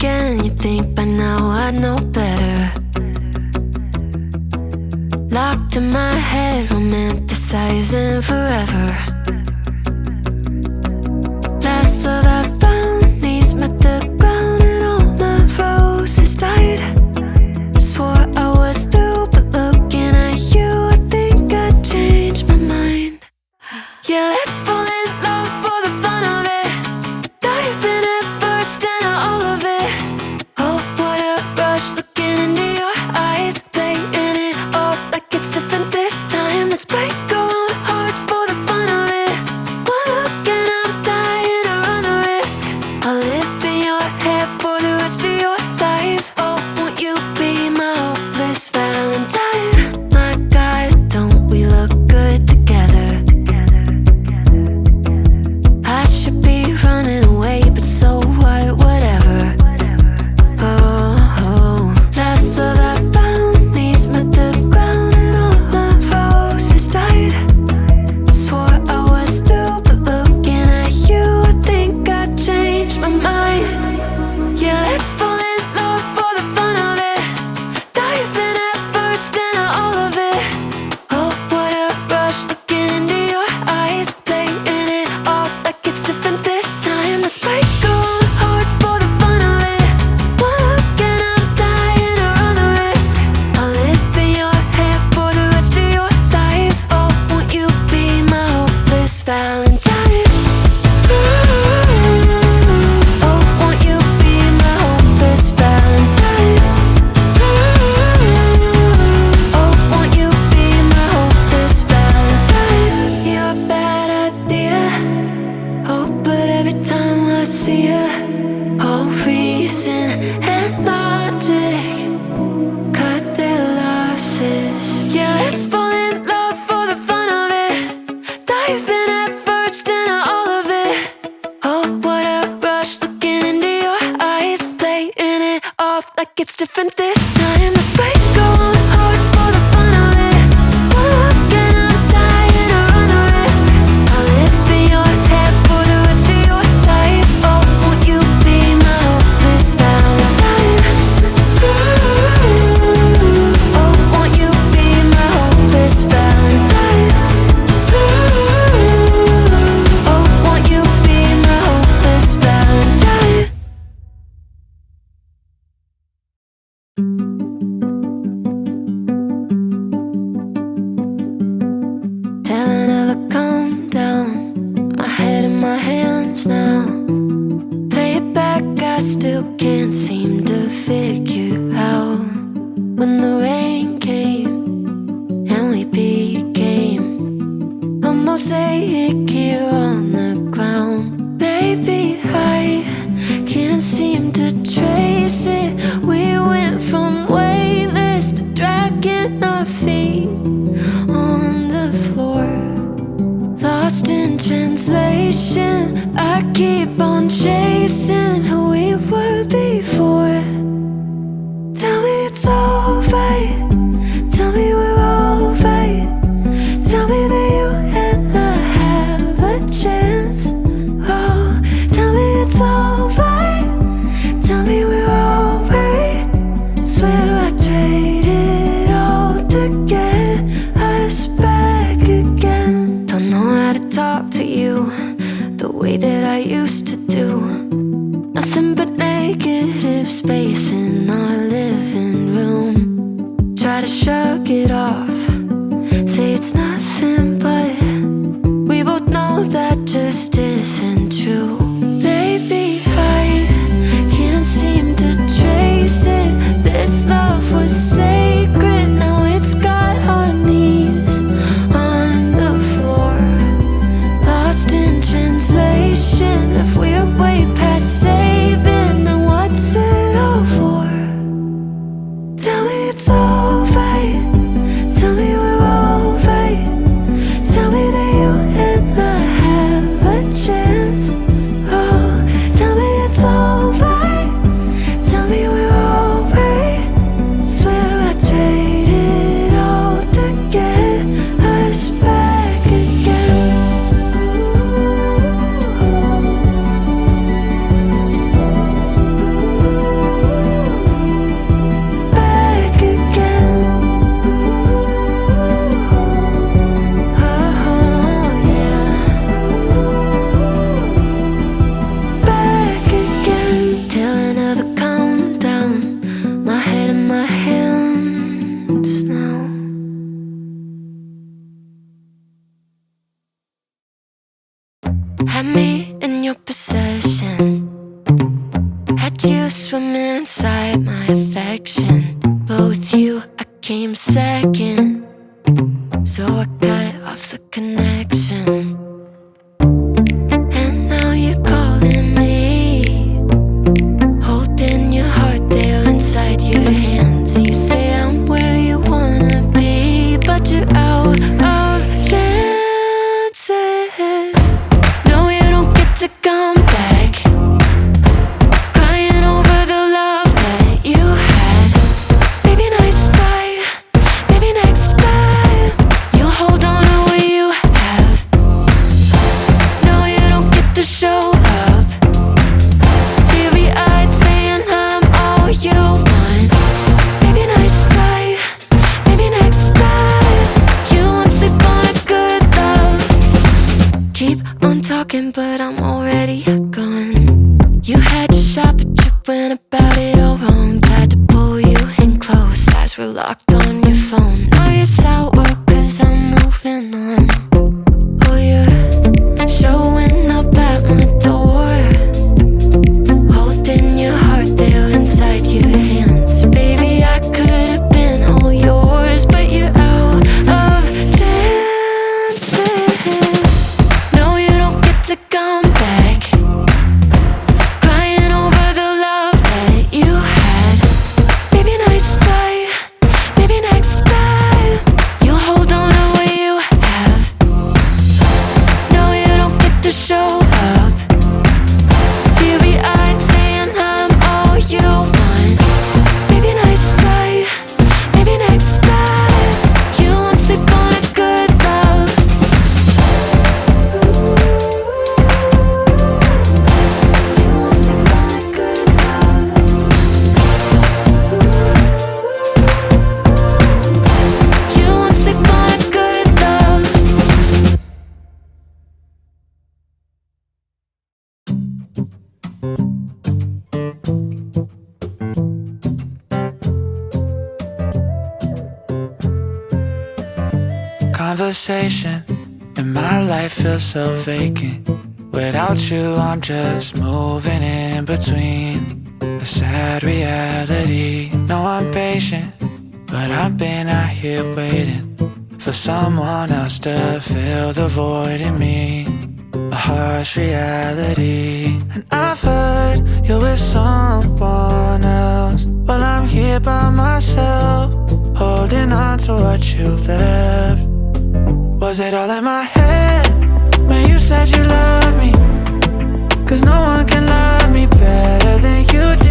again. You think by now I know better. Locked in my head, romanticizing forever. Last love I found, knees met the ground and all my roses died. Swore I was through, but looking at you, I think I changed my mind. Yeah, let's fall in love for the fun of it. Dive in at first and all of it. Oh, what a rush, looking into your eyes, playing it off like it's different this time. Let's break our own hearts for the fun of it. One look and I'm dying to run the risk. I'll live in your head for the rest of your life. Oh, won't you be my hopeless Valentine? My God, don't we look good together? I should be running away, but so what, whatever. Oh, last love I found, knees met the ground and all my roses died. Swore I was through, but looking at you, I think I changed my mind. Yeah, let's fall in love for the fun of it. Dive in at first and all of it. Oh, what a rush, looking into your eyes, playing it off like it's different this time. Let's break our own hearts for the fun of it. One look and I'm dying to run the risk. I'll live in your head for the rest of your life. Oh, won't you be my hopeless Valentine? Oh, won't you be my hopeless Valentine? Oh, won't you be my hopeless Valentine? You're a bad idea. Oh, but every time I see you, all reason and logic cut their losses. Yeah, let's fall in love for the fun of it. Dive in at first and all of it. Oh, what a rush, looking into your eyes, playing it off like it's different this time. Let's break our own hearts for the fun of it. One look and I'm dying to run the risk. I'll live in your head for the rest of your life. Oh, won't you be my hopeless Valentine? Oh, won't you be my hopeless Valentine? Oh, won't you be my hopeless Valentine? Telling her to calm down, my head in my hands now. Play it back, I still can't seem to figure out. When the rain came and we became a mosaic here on the ground. Baby, I can't seem to trace it. We went from weightless to dragging our feet on the floor. Lost in translation, I keep on chasing who we were before. Tell me it's alright, tell me we're alright. Tell me that you and I have a chance. Oh, tell me it's alright, tell me we're alright. Swear I traded all to get us back again. Don't know how to talk to you the way that I used to do. Nothing but negative space in our living room. Try to shrug it off, say it's nothing, but we both know that just isn't true. Baby, I can't seem to trace it. This love was sacred, now it's got our knees on the floor. Lost in translation, if inside my affection. But with you, I came second. So I cut off the connection. And now you're calling me, holding your heart there inside your hands. You say I'm where you wanna be, but you're out of chances. No, you don't get to come back. Crying over the love that you had. Maybe next try, maybe next time you'll hold on to what you have. No, you don't get to show up, teary-eyed saying I'm all you want. Maybe next try, maybe next time you won't sleep on a good love. Keep on talking, but I'm already gone. You had your shot, but you went about it all wrong. Tried to pull you in close, eyes were locked on your phone. Now you're sour, cause I'm moving on. Oh, you're showing up at my door, holding your heart there inside your hands. Baby, I could have been all yours, but you're out of chances. No, you don't get to come back. Crying over the love that you had. Maybe next try, maybe next time you'll hold on to what you have. No, you don't get to show up, teary-eyed saying I'm all you want. Maybe next try, maybe next time you won't sleep on a good love. You won't sleep on a good love. You won't sleep on a good love. Conversation and my life feels so vacant. Without you, I'm just moving in between a sad reality. No, I'm patient, but I've been out here waiting for someone else to fill the void in me. A harsh reality. And I've heard you're with someone else. Well, I'm here by myself, holding on to what you left. Was it all in my head when you said you love me? 'Cause no one can love